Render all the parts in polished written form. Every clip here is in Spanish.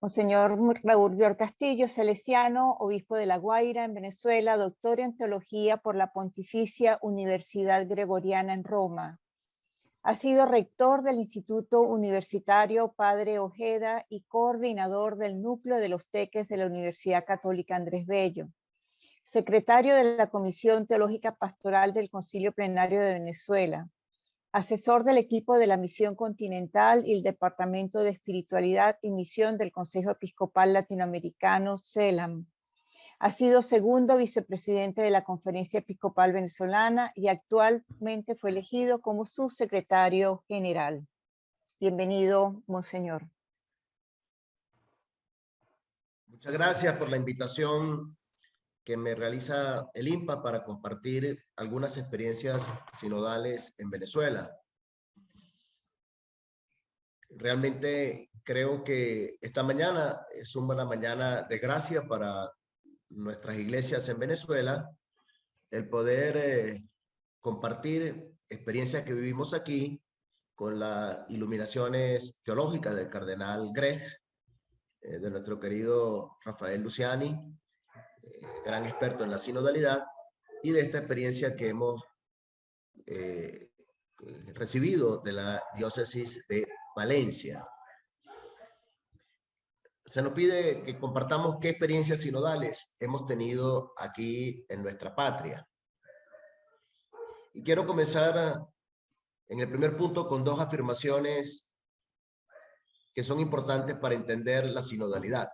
Monseñor Raúl Bior Castillo, salesiano, obispo de La Guaira, en Venezuela, doctor en teología por la Pontificia Universidad Gregoriana en Roma. Ha sido rector del Instituto Universitario Padre Ojeda y coordinador del Núcleo de los Teques de la Universidad Católica Andrés Bello. Secretario de la Comisión Teológica Pastoral del Concilio Plenario de Venezuela. Asesor del equipo de la Misión Continental y el Departamento de Espiritualidad y Misión del Consejo Episcopal Latinoamericano, CELAM. Ha sido segundo vicepresidente de la Conferencia Episcopal Venezolana y actualmente fue elegido como subsecretario general. Bienvenido, Monseñor. Muchas gracias por la invitación que me realiza el INPA para compartir algunas experiencias sinodales en Venezuela. Realmente creo que esta mañana es una mañana de gracia para nuestras iglesias en Venezuela, el poder compartir experiencias que vivimos aquí con las iluminaciones teológicas del cardenal Grech, de nuestro querido Rafael Luciani, gran experto en la sinodalidad, y de esta experiencia que hemos recibido de la diócesis de Valencia. Se nos pide que compartamos qué experiencias sinodales hemos tenido aquí en nuestra patria. Y quiero comenzar en el primer punto con dos afirmaciones que son importantes para entender la sinodalidad.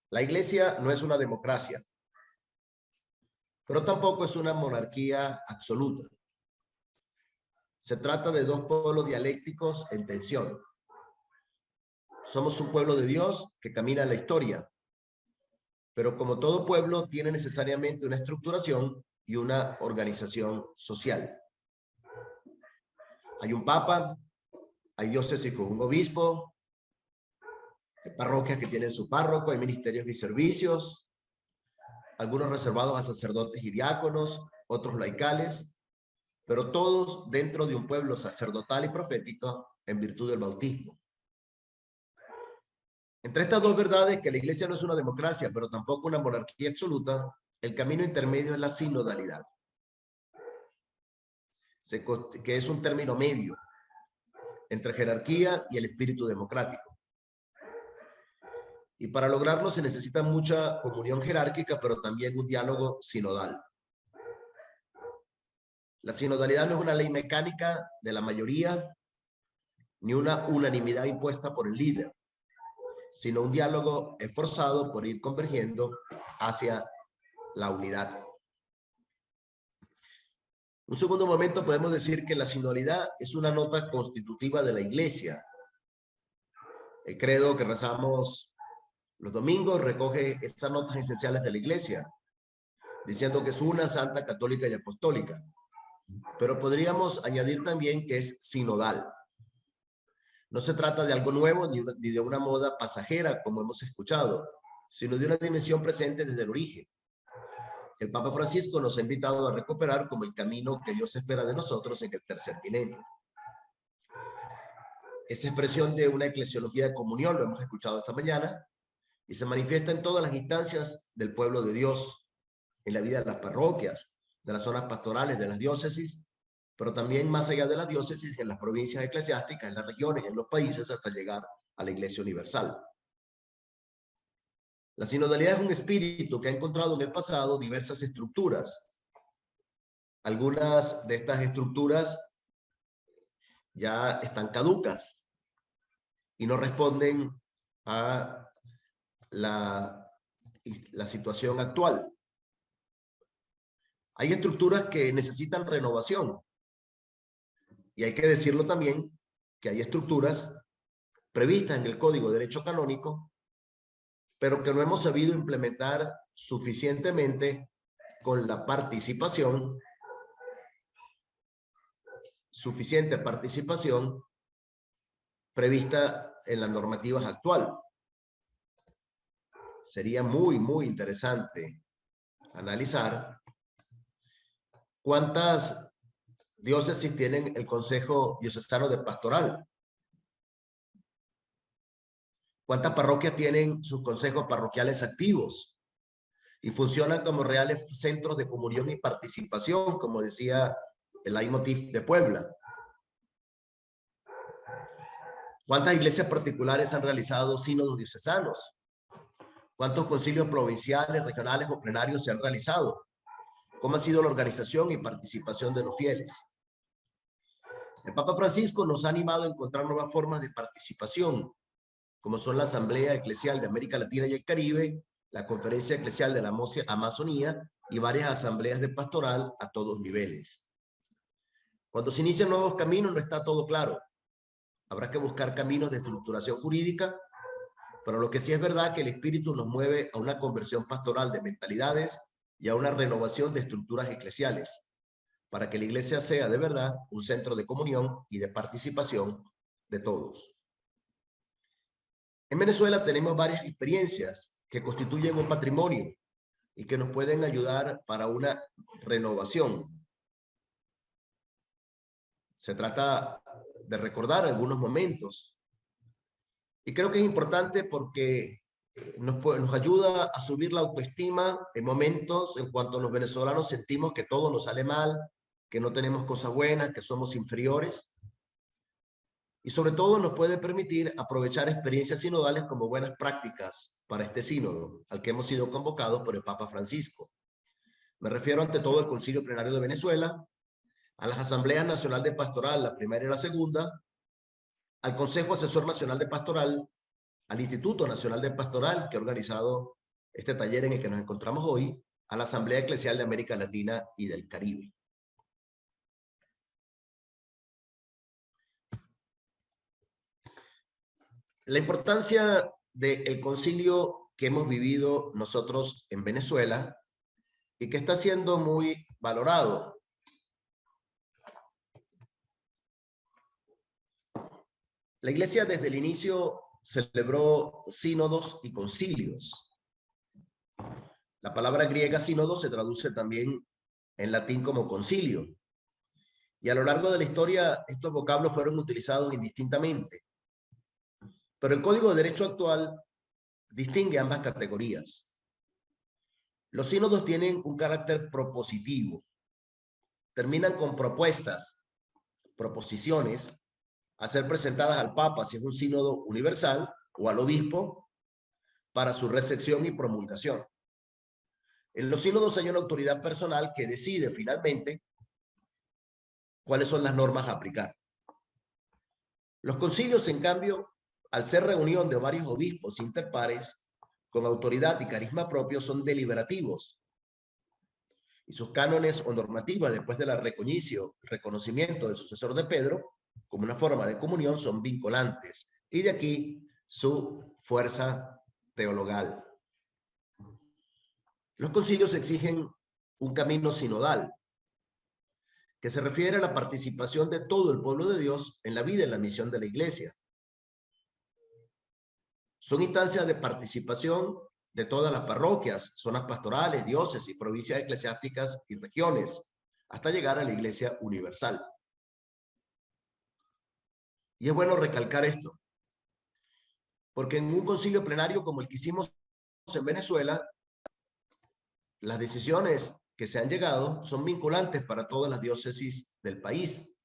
La Iglesia no es una democracia, pero tampoco es una monarquía absoluta. Se trata de dos polos dialécticos en tensión. Somos un pueblo de Dios que camina en la historia, pero como todo pueblo tiene necesariamente una estructuración y una organización social. Hay un papa, hay diócesis con un obispo, hay parroquias que tienen su párroco, hay ministerios y servicios, algunos reservados a sacerdotes y diáconos, otros laicales, pero todos dentro de un pueblo sacerdotal y profético en virtud del bautismo. Entre estas dos verdades, que la Iglesia no es una democracia, pero tampoco una monarquía absoluta, el camino intermedio es la sinodalidad, que es un término medio entre jerarquía y el espíritu democrático. Y para lograrlo se necesita mucha comunión jerárquica, pero también un diálogo sinodal. La sinodalidad no es una ley mecánica de la mayoría, ni una unanimidad impuesta por el líder, sino un diálogo esforzado por ir convergiendo hacia la unidad. Un segundo momento podemos decir que la sinodalidad es una nota constitutiva de la Iglesia. El credo que rezamos los domingos recoge estas notas esenciales de la Iglesia, diciendo que es una, santa, católica y apostólica. Pero podríamos añadir también que es sinodal. No se trata de algo nuevo ni de una moda pasajera, como hemos escuchado, sino de una dimensión presente desde el origen. El Papa Francisco nos ha invitado a recuperar como el camino que Dios espera de nosotros en el tercer milenio. Esa expresión de una eclesiología de comunión lo hemos escuchado esta mañana y se manifiesta en todas las instancias del pueblo de Dios, en la vida de las parroquias, de las zonas pastorales, de las diócesis, pero también más allá de las diócesis, en las provincias eclesiásticas, en las regiones, en los países, hasta llegar a la Iglesia Universal. La sinodalidad es un espíritu que ha encontrado en el pasado diversas estructuras. Algunas de estas estructuras ya están caducas y no responden a la situación actual. Hay estructuras que necesitan renovación. Y hay que decirlo también que hay estructuras previstas en el Código de Derecho Canónico, pero que no hemos sabido implementar suficientemente con la participación, suficiente participación prevista en las normativas actuales. Sería muy interesante analizar cuántas diócesis tienen el Consejo Diocesano de Pastoral, ¿Cuántas parroquias tienen sus consejos parroquiales activos y funcionan como reales centros de comunión y participación, como decía el leitmotiv de Puebla? ¿Cuántas iglesias particulares han realizado sínodos diocesanos? ¿Cuántos concilios provinciales, regionales o plenarios se han realizado? ¿Cómo ha sido la organización y participación de los fieles? El Papa Francisco nos ha animado a encontrar nuevas formas de participación, como son la Asamblea Eclesial de América Latina y el Caribe, la Conferencia Eclesial de la Amazonía y varias asambleas de pastoral a todos niveles. Cuando se inician nuevos caminos no está todo claro. Habrá que buscar caminos de estructuración jurídica, pero lo que sí es verdad que el Espíritu nos mueve a una conversión pastoral de mentalidades y a una renovación de estructuras eclesiales, para que la iglesia sea de verdad un centro de comunión y de participación de todos. En Venezuela tenemos varias experiencias que constituyen un patrimonio y que nos pueden ayudar para una renovación. Se trata de recordar algunos momentos. Y creo que es importante porque nos ayuda a subir la autoestima en momentos en cuanto los venezolanos sentimos que todo nos sale mal, que no tenemos cosas buenas, que somos inferiores. Y sobre todo nos puede permitir aprovechar experiencias sinodales como buenas prácticas para este sínodo, al que hemos sido convocados por el Papa Francisco. Me refiero ante todo al Concilio Plenario de Venezuela, a las Asambleas Nacional de Pastoral, la primera y la segunda, al Consejo Asesor Nacional de Pastoral, al Instituto Nacional de Pastoral, que ha organizado este taller en el que nos encontramos hoy, a la Asamblea Eclesial de América Latina y del Caribe. La importancia del concilio que hemos vivido nosotros en Venezuela y que está siendo muy valorado. La Iglesia desde el inicio celebró sínodos y concilios. La palabra griega sínodo se traduce también en latín como concilio. Y a lo largo de la historia estos vocablos fueron utilizados indistintamente. Pero el Código de Derecho actual distingue ambas categorías. Los sínodos tienen un carácter propositivo. Terminan con propuestas, proposiciones, a ser presentadas al Papa si es un sínodo universal o al obispo para su recepción y promulgación. En los sínodos hay una autoridad personal que decide finalmente cuáles son las normas a aplicar. Los concilios, en cambio, al ser reunión de varios obispos interpares, con autoridad y carisma propio, son deliberativos. Y sus cánones o normativas, después del reconocimiento del sucesor de Pedro, como una forma de comunión, son vinculantes. Y de aquí su fuerza teologal. Los concilios exigen un camino sinodal, que se refiere a la participación de todo el pueblo de Dios en la vida y la misión de la iglesia. Son instancias de participación de todas las parroquias, zonas pastorales, diócesis, provincias eclesiásticas y regiones, hasta llegar a la Iglesia universal. Y es bueno recalcar esto, porque en un concilio plenario como el que hicimos en Venezuela, las decisiones que se han llegado son vinculantes para todas las diócesis del país.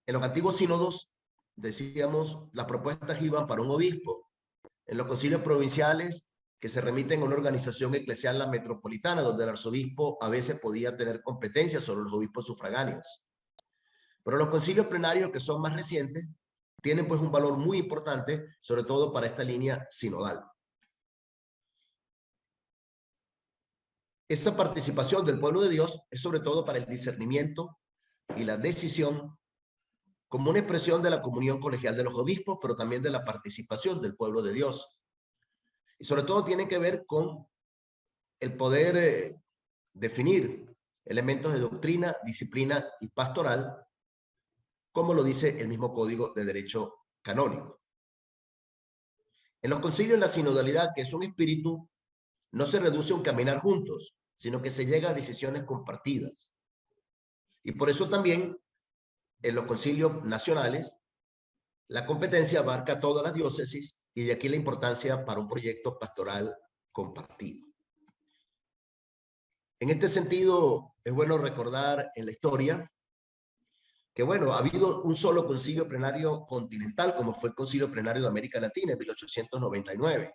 En los antiguos sínodos, decíamos, las propuestas iban para un obispo. En los concilios provinciales, que se remiten a una organización eclesial, la metropolitana, donde el arzobispo a veces podía tener competencia sobre los obispos sufragáneos. Pero los concilios plenarios, que son más recientes, tienen pues un valor muy importante, sobre todo para esta línea sinodal. Esa participación del pueblo de Dios es sobre todo para el discernimiento y la decisión como una expresión de la comunión colegial de los obispos, pero también de la participación del pueblo de Dios. Y sobre todo tiene que ver con el poder definir elementos de doctrina, disciplina y pastoral, como lo dice el mismo Código de Derecho Canónico. En los concilios, la sinodalidad, que es un espíritu, no se reduce a un caminar juntos, sino que se llega a decisiones compartidas. Y por eso también en los concilios nacionales La competencia abarca todas las diócesis y de aquí la importancia para un proyecto pastoral compartido. En este sentido, es bueno recordar en la historia que, bueno, ha habido un solo concilio plenario continental, como fue el Concilio Plenario de América Latina en 1899.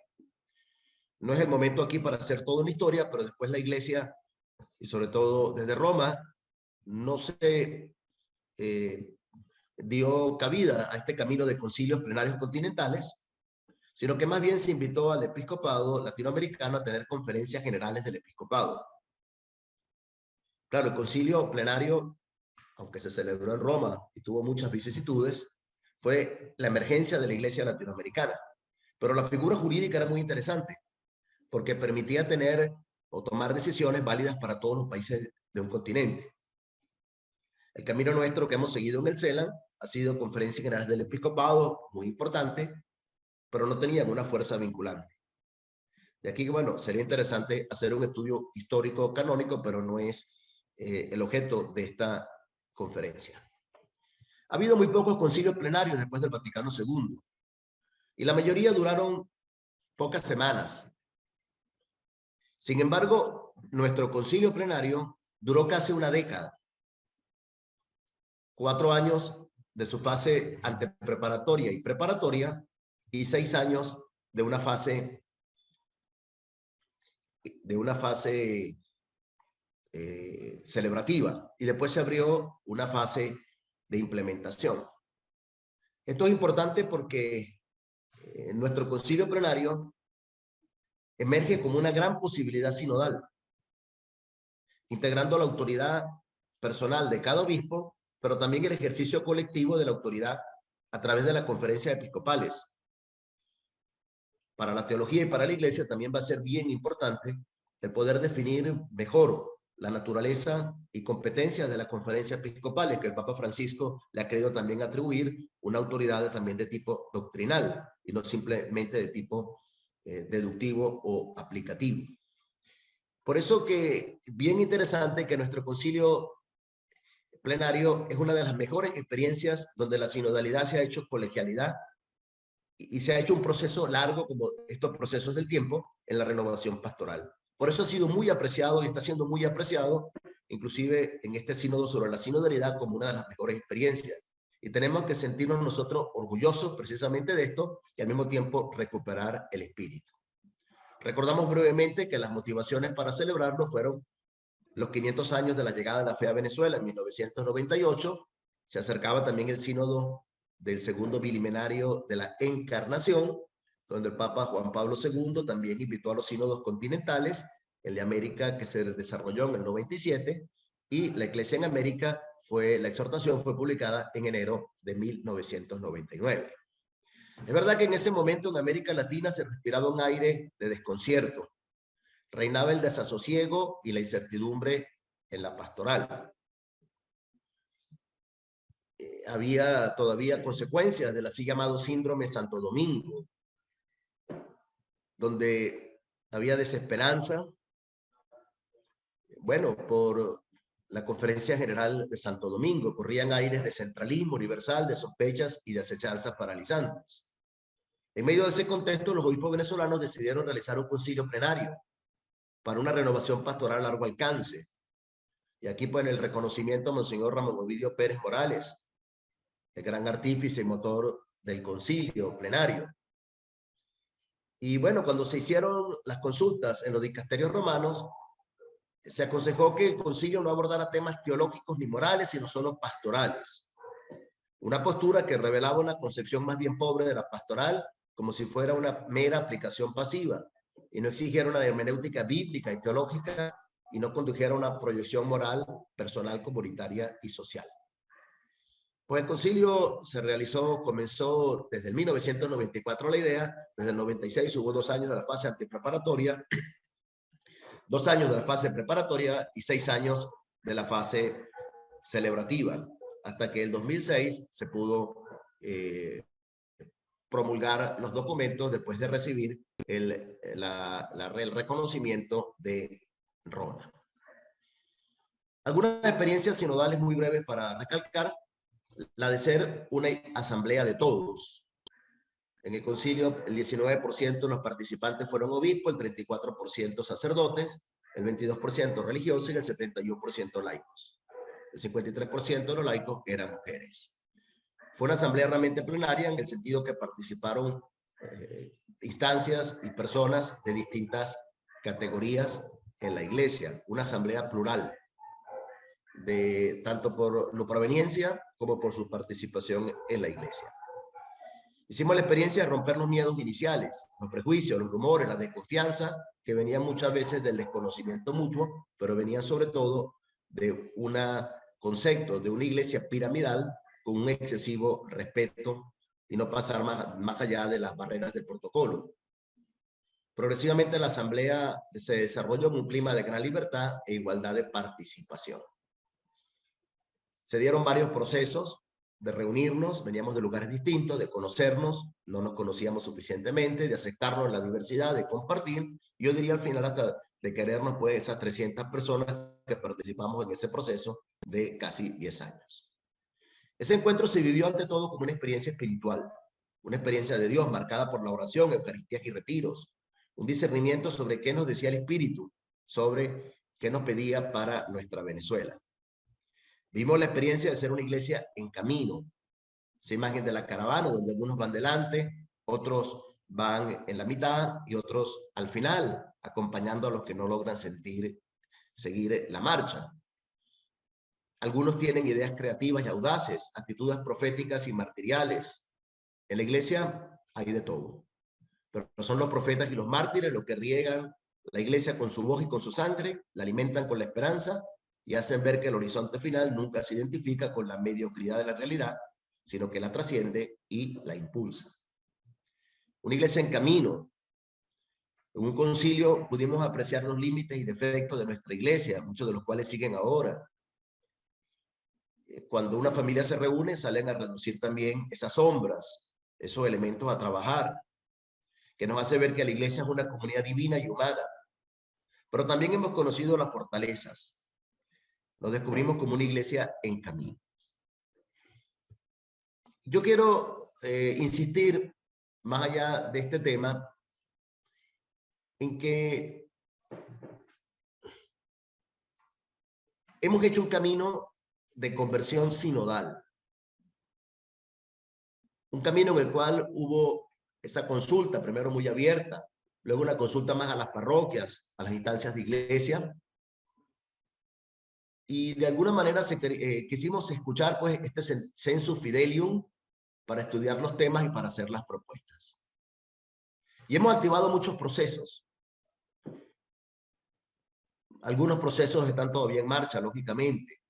No es el momento aquí para hacer toda una historia, pero después la Iglesia, y sobre todo desde Roma, no se dio cabida a este camino de concilios plenarios continentales, sino que más bien se invitó al episcopado latinoamericano a tener conferencias generales del episcopado. Claro, el concilio plenario, aunque se celebró en Roma y tuvo muchas vicisitudes, fue la emergencia de la Iglesia latinoamericana. Pero la figura jurídica era muy interesante, porque permitía tener o tomar decisiones válidas para todos los países de un continente. El camino nuestro que hemos seguido en el CELAN ha sido conferencia general del episcopado, muy importante, pero no tenían una fuerza vinculante. De aquí, bueno, sería interesante hacer un estudio histórico canónico, pero no es el objeto de esta conferencia. Ha habido muy pocos concilios plenarios después del Vaticano II, y la mayoría duraron pocas semanas. Sin embargo, nuestro concilio plenario duró casi una década. 4 años de su fase antepreparatoria y preparatoria, y 6 años de una fase celebrativa, y después se abrió una fase de implementación. Esto es importante porque nuestro concilio plenario emerge como una gran posibilidad sinodal, integrando la autoridad personal de cada obispo, pero también el ejercicio colectivo de la autoridad a través de las conferencias episcopales. Para la teología y para la Iglesia también va a ser bien importante el poder definir mejor la naturaleza y competencias de las conferencias episcopales, que el Papa Francisco le ha querido también atribuir una autoridad también de tipo doctrinal y no simplemente de tipo deductivo o aplicativo. Por eso que bien interesante que nuestro concilio plenario es una de las mejores experiencias donde la sinodalidad se ha hecho colegialidad y se ha hecho un proceso largo, como estos procesos del tiempo, en la renovación pastoral. Por eso ha sido muy apreciado y está siendo muy apreciado, inclusive en este sínodo sobre la sinodalidad, como una de las mejores experiencias. Y tenemos que sentirnos nosotros orgullosos precisamente de esto y al mismo tiempo recuperar el espíritu. Recordamos brevemente que las motivaciones para celebrarlo fueron los 500 años de la llegada de la fe a Venezuela en 1998. Se acercaba también el sínodo del segundo bilimenario de la Encarnación, donde el Papa Juan Pablo II también invitó a los sínodos continentales, el de América que se desarrolló en el 97, y la Iglesia en América la exhortación fue publicada en enero de 1999. Es verdad que en ese momento en América Latina se respiraba un aire de desconcierto. Reinaba el desasosiego y la incertidumbre en la pastoral. Había todavía consecuencias del así llamado síndrome Santo Domingo, donde había desesperanza, bueno, por la Conferencia General de Santo Domingo. Corrían aires de centralismo universal, de sospechas y de acechanzas paralizantes. En medio de ese contexto, los obispos venezolanos decidieron realizar un concilio plenario para una renovación pastoral a largo alcance. Y aquí, pues, el reconocimiento a Monseñor Ramón Ovidio Pérez Morales, el gran artífice y motor del concilio plenario. Y bueno, cuando se hicieron las consultas en los dicasterios romanos, se aconsejó que el concilio no abordara temas teológicos ni morales, sino solo pastorales. Una postura que revelaba una concepción más bien pobre de la pastoral, como si fuera una mera aplicación pasiva, y no exigiera una hermenéutica bíblica y teológica, y no condujera a una proyección moral, personal, comunitaria y social. Pues el concilio comenzó desde el 1994 la idea, desde el 96 hubo 2 años de la fase antepreparatoria, 2 años de la fase preparatoria y 6 años de la fase celebrativa, hasta que en el 2006 se pudo promulgar los documentos después de recibir el reconocimiento de Roma. Algunas experiencias sinodales muy breves para recalcar. la de ser una asamblea de todos. En el concilio, el 19% de los participantes fueron obispos, el 34% sacerdotes, el 22% religiosos y el 71% laicos. El 53% de los laicos eran mujeres. Fue una asamblea realmente plenaria en el sentido que participaron instancias y personas de distintas categorías en la iglesia. Una asamblea plural, tanto por su proveniencia como por su participación en la iglesia. Hicimos la experiencia de romper los miedos iniciales, los prejuicios, los rumores, la desconfianza, que venían muchas veces del desconocimiento mutuo, pero venían sobre todo de un concepto de una iglesia piramidal con un excesivo respeto y no pasar más allá de las barreras del protocolo. Progresivamente la asamblea se desarrolló en un clima de gran libertad e igualdad de participación. Se dieron varios procesos de reunirnos, veníamos de lugares distintos, de conocernos, no nos conocíamos suficientemente, de aceptarnos en la diversidad, de compartir. Yo diría al final hasta de querernos, pues, esas 300 personas que participamos en ese proceso de casi 10 años. Ese encuentro se vivió ante todo como una experiencia espiritual, una experiencia de Dios marcada por la oración, eucaristías y retiros, un discernimiento sobre qué nos decía el Espíritu, sobre qué nos pedía para nuestra Venezuela. Vimos la experiencia de ser una iglesia en camino. Esa imagen de la caravana, donde algunos van delante, otros van en la mitad y otros al final, acompañando a los que no logran seguir la marcha. Algunos tienen ideas creativas y audaces, actitudes proféticas y martiriales. En la iglesia hay de todo. Pero son los profetas y los mártires los que riegan la iglesia con su voz y con su sangre, la alimentan con la esperanza y hacen ver que el horizonte final nunca se identifica con la mediocridad de la realidad, sino que la trasciende y la impulsa. Una iglesia en camino. En un concilio pudimos apreciar los límites y defectos de nuestra iglesia, muchos de los cuales siguen ahora. Cuando una familia se reúne, salen a reducir también esas sombras, esos elementos a trabajar, que nos hace ver que la iglesia es una comunidad divina y humana. Pero también hemos conocido las fortalezas. Nos descubrimos como una iglesia en camino. Yo quiero insistir, más allá de este tema, en que hemos hecho un camino de conversión sinodal. Un camino en el cual hubo esa consulta, primero muy abierta, luego una consulta más a las parroquias, a las instancias de iglesia. Y de alguna manera quisimos escuchar, pues, este sensus fidelium para estudiar los temas y para hacer las propuestas. Y hemos activado muchos procesos. Algunos procesos están todavía en marcha, lógicamente.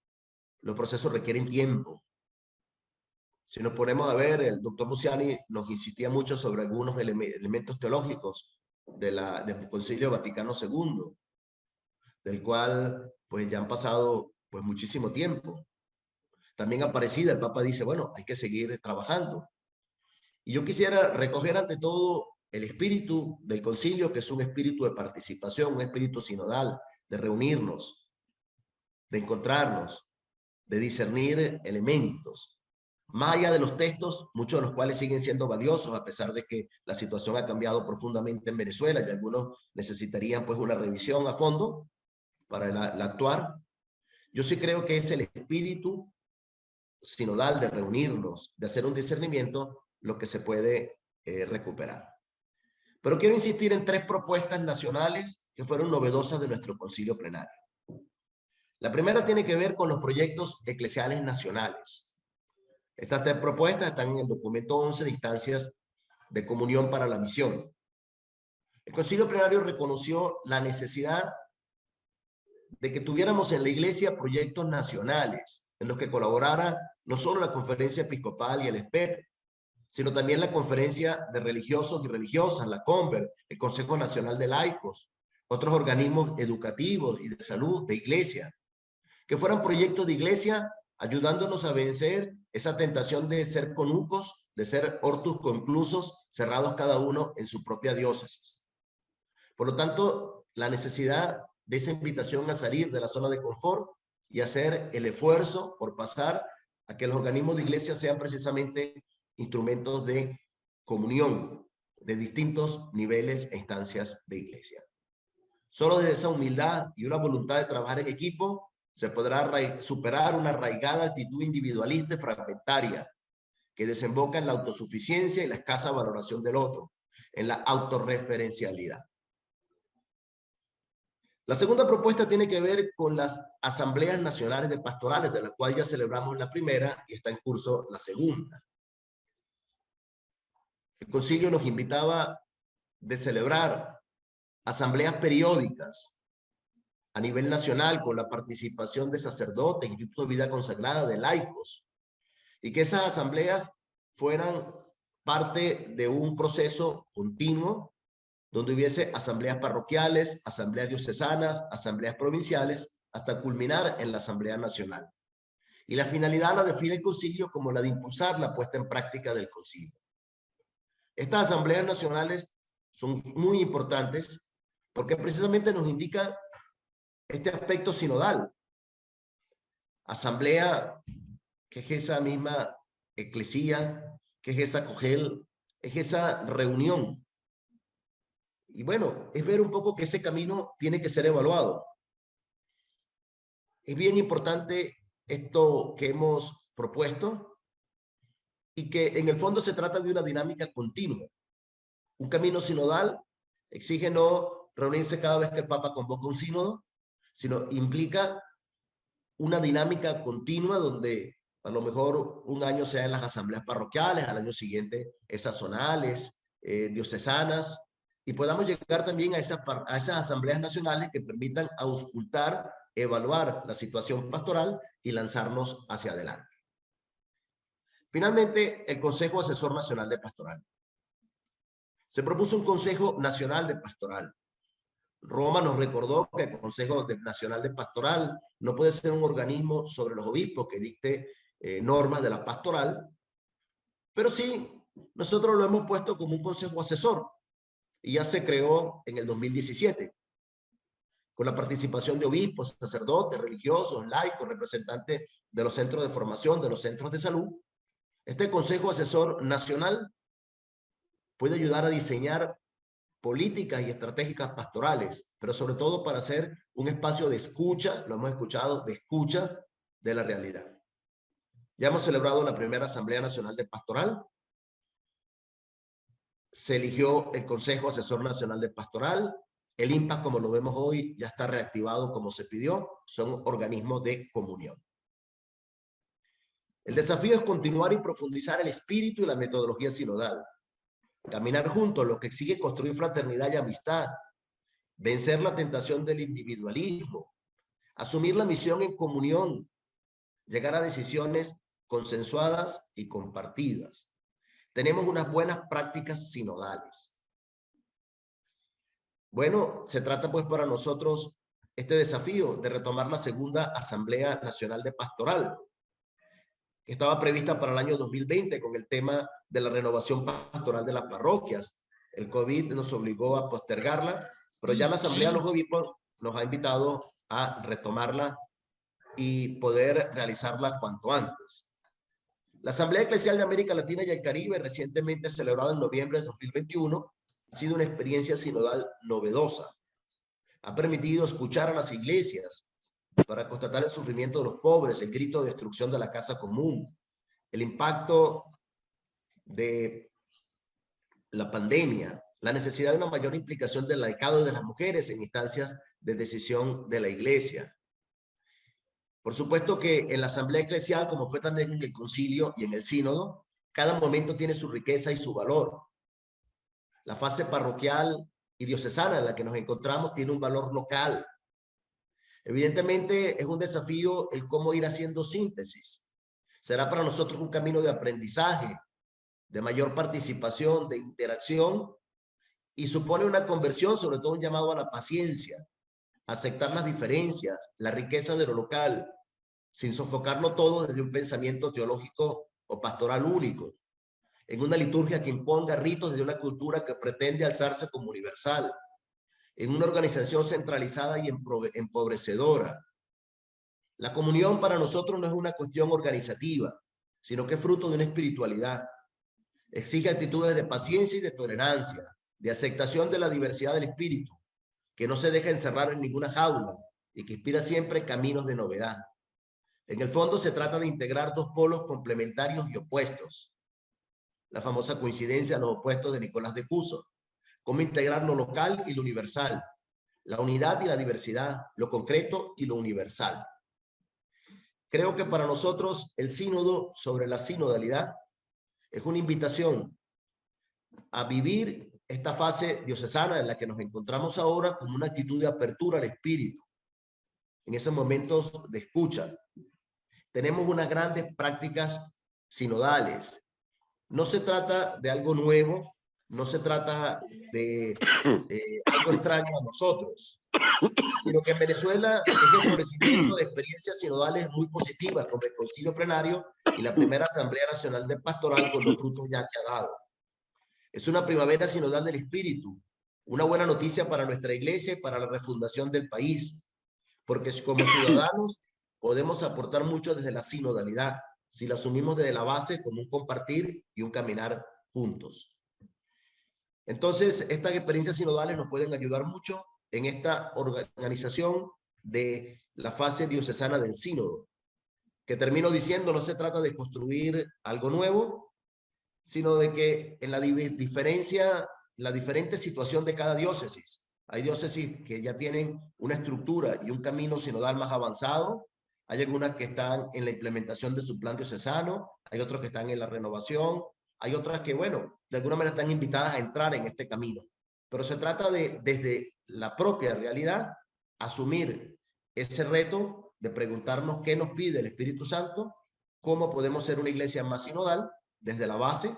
Los procesos requieren tiempo. Si nos ponemos a ver, el doctor Luciani nos insistía mucho sobre algunos elementos teológicos del Concilio Vaticano II, del cual pues ya han pasado pues muchísimo tiempo. También Aparecida, el Papa dice, bueno, hay que seguir trabajando. Y yo quisiera recoger ante todo el espíritu del concilio, que es un espíritu de participación, un espíritu sinodal, de reunirnos, de encontrarnos, de discernir elementos. Más allá de los textos, muchos de los cuales siguen siendo valiosos, a pesar de que la situación ha cambiado profundamente en Venezuela y algunos necesitarían pues una revisión a fondo para el actuar. Yo sí creo que es el espíritu sinodal de reunirnos, de hacer un discernimiento, lo que se puede recuperar. Pero quiero insistir en 3 propuestas nacionales que fueron novedosas de nuestro concilio plenario. La primera tiene que ver con los proyectos eclesiales nacionales. Estas 3 propuestas están en el documento 11 de instancias de comunión para la misión. El concilio plenario reconoció la necesidad de que tuviéramos en la iglesia proyectos nacionales en los que colaborara no solo la Conferencia Episcopal y el SPEP, sino también la Conferencia de Religiosos y Religiosas, la CONVER, el Consejo Nacional de Laicos, otros organismos educativos y de salud de iglesia, que fueran proyectos de iglesia ayudándonos a vencer esa tentación de ser conucos, de ser hortus conclusos, cerrados cada uno en su propia diócesis. Por lo tanto, la necesidad de esa invitación a salir de la zona de confort y hacer el esfuerzo por pasar a que los organismos de iglesia sean precisamente instrumentos de comunión de distintos niveles e instancias de iglesia. Solo desde esa humildad y una voluntad de trabajar en equipo se podrá superar una arraigada actitud individualista y fragmentaria que desemboca en la autosuficiencia y la escasa valoración del otro, en la autorreferencialidad. La segunda propuesta tiene que ver con las asambleas nacionales de pastorales, de la cual ya celebramos la primera y está en curso la segunda. El concilio nos invitaba de celebrar asambleas periódicas a nivel nacional con la participación de sacerdotes, institutos de vida consagrada, de laicos, y que esas asambleas fueran parte de un proceso continuo donde hubiese asambleas parroquiales, asambleas diocesanas, asambleas provinciales, hasta culminar en la Asamblea Nacional. Y la finalidad la define el concilio como la de impulsar la puesta en práctica del concilio. Estas asambleas nacionales son muy importantes porque precisamente nos indican este aspecto sinodal. Asamblea, que es esa misma eclesía, que es esa cogel, es esa reunión. Y bueno, es ver un poco que ese camino tiene que ser evaluado. Es bien importante esto que hemos propuesto y que en el fondo se trata de una dinámica continua. Un camino sinodal exige no reunirse cada vez que el Papa convoca un sínodo, sino implica una dinámica continua donde a lo mejor un año sea en las asambleas parroquiales, al año siguiente esas zonales, diocesanas, y podamos llegar también a esas asambleas nacionales que permitan auscultar, evaluar la situación pastoral y lanzarnos hacia adelante. Finalmente, el Consejo Asesor Nacional de Pastoral. Se propuso un Consejo Nacional de Pastoral. Roma nos recordó que el Consejo Nacional de Pastoral no puede ser un organismo sobre los obispos que dicte normas de la pastoral, pero sí, nosotros lo hemos puesto como un consejo asesor y ya se creó en el 2017 con la participación de obispos, sacerdotes, religiosos, laicos, representantes de los centros de formación, de los centros de salud. Este Consejo Asesor Nacional puede ayudar a diseñar políticas y estratégicas pastorales, pero sobre todo para hacer un espacio de escucha, lo hemos escuchado, de escucha de la realidad. Ya hemos celebrado la primera Asamblea Nacional de Pastoral. Se eligió el Consejo Asesor Nacional de Pastoral. El IMPAS, como lo vemos hoy, ya está reactivado como se pidió. Son organismos de comunión. El desafío es continuar y profundizar el espíritu y la metodología sinodal. Caminar juntos, lo que exige construir fraternidad y amistad. Vencer la tentación del individualismo. Asumir la misión en comunión. Llegar a decisiones consensuadas y compartidas. Tenemos unas buenas prácticas sinodales. Bueno, se trata pues para nosotros este desafío de retomar la segunda Asamblea Nacional de Pastoral, que estaba prevista para el año 2020 con el tema de la renovación pastoral de las parroquias. El COVID nos obligó a postergarla, pero ya la Asamblea de los Obispos nos ha invitado a retomarla y poder realizarla cuanto antes. La Asamblea Eclesial de América Latina y el Caribe, recientemente celebrada en noviembre de 2021, ha sido una experiencia sinodal novedosa. Ha permitido escuchar a las iglesias para constatar el sufrimiento de los pobres, el grito de destrucción de la casa común, el impacto de la pandemia, la necesidad de una mayor implicación del laicado y de las mujeres en instancias de decisión de la iglesia. Por supuesto que en la Asamblea Eclesial, como fue también en el Concilio y en el Sínodo, cada momento tiene su riqueza y su valor. La fase parroquial y diocesana en la que nos encontramos tiene un valor local. Evidentemente es un desafío el cómo ir haciendo síntesis. Será para nosotros un camino de aprendizaje, de mayor participación, de interacción, y supone una conversión, sobre todo un llamado a la paciencia, aceptar las diferencias, la riqueza de lo local, sin sofocarlo todo desde un pensamiento teológico o pastoral único, en una liturgia que imponga ritos de una cultura que pretende alzarse como universal, en una organización centralizada y empobrecedora. La comunión para nosotros no es una cuestión organizativa, sino que es fruto de una espiritualidad. Exige actitudes de paciencia y de tolerancia, de aceptación de la diversidad del espíritu, que no se deja encerrar en ninguna jaula y que inspira siempre caminos de novedad. En el fondo se trata de integrar dos polos complementarios y opuestos. La famosa coincidencia de los opuestos de Nicolás de Cuso. Cómo integrar lo local y lo universal, la unidad y la diversidad, lo concreto y lo universal. Creo que para nosotros el sínodo sobre la sinodalidad es una invitación a vivir esta fase diocesana en la que nos encontramos ahora como una actitud de apertura al espíritu. En esos momentos de escucha, tenemos unas grandes prácticas sinodales. No se trata de algo nuevo, no se trata de algo extraño a nosotros, sino que en Venezuela es el florecimiento de experiencias sinodales muy positivas, como el Concilio Plenario y la primera Asamblea Nacional de Pastoral, con los frutos ya que ha dado. Es una primavera sinodal del espíritu, una buena noticia para nuestra iglesia y para la refundación del país, porque como ciudadanos podemos aportar mucho desde la sinodalidad, si la asumimos desde la base como un compartir y un caminar juntos. Entonces, estas experiencias sinodales nos pueden ayudar mucho en esta organización de la fase diocesana del sínodo, que termino diciendo, no se trata de construir algo nuevo, sino de que en la diferente situación de cada diócesis. Hay diócesis que ya tienen una estructura y un camino sinodal más avanzado. Hay algunas que están en la implementación de su plan diocesano. Hay otros que están en la renovación. Hay otras que, bueno, de alguna manera están invitadas a entrar en este camino. Pero se trata de, desde la propia realidad, asumir ese reto de preguntarnos qué nos pide el Espíritu Santo, cómo podemos ser una iglesia más sinodal desde la base,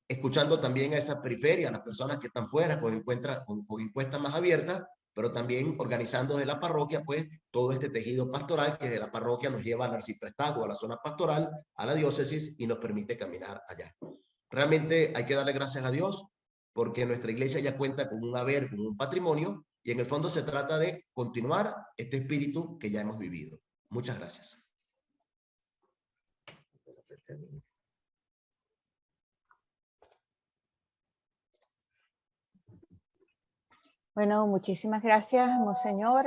escuchando también a esas periferias, a las personas que están fuera, con encuestas más abiertas, pero también organizando desde la parroquia, pues, todo este tejido pastoral que de la parroquia nos lleva al arciprestazgo, a la zona pastoral, a la diócesis y nos permite caminar allá. Realmente hay que darle gracias a Dios porque nuestra iglesia ya cuenta con un haber, con un patrimonio, y en el fondo se trata de continuar este espíritu que ya hemos vivido. Muchas gracias. Bueno, muchísimas gracias, Monseñor.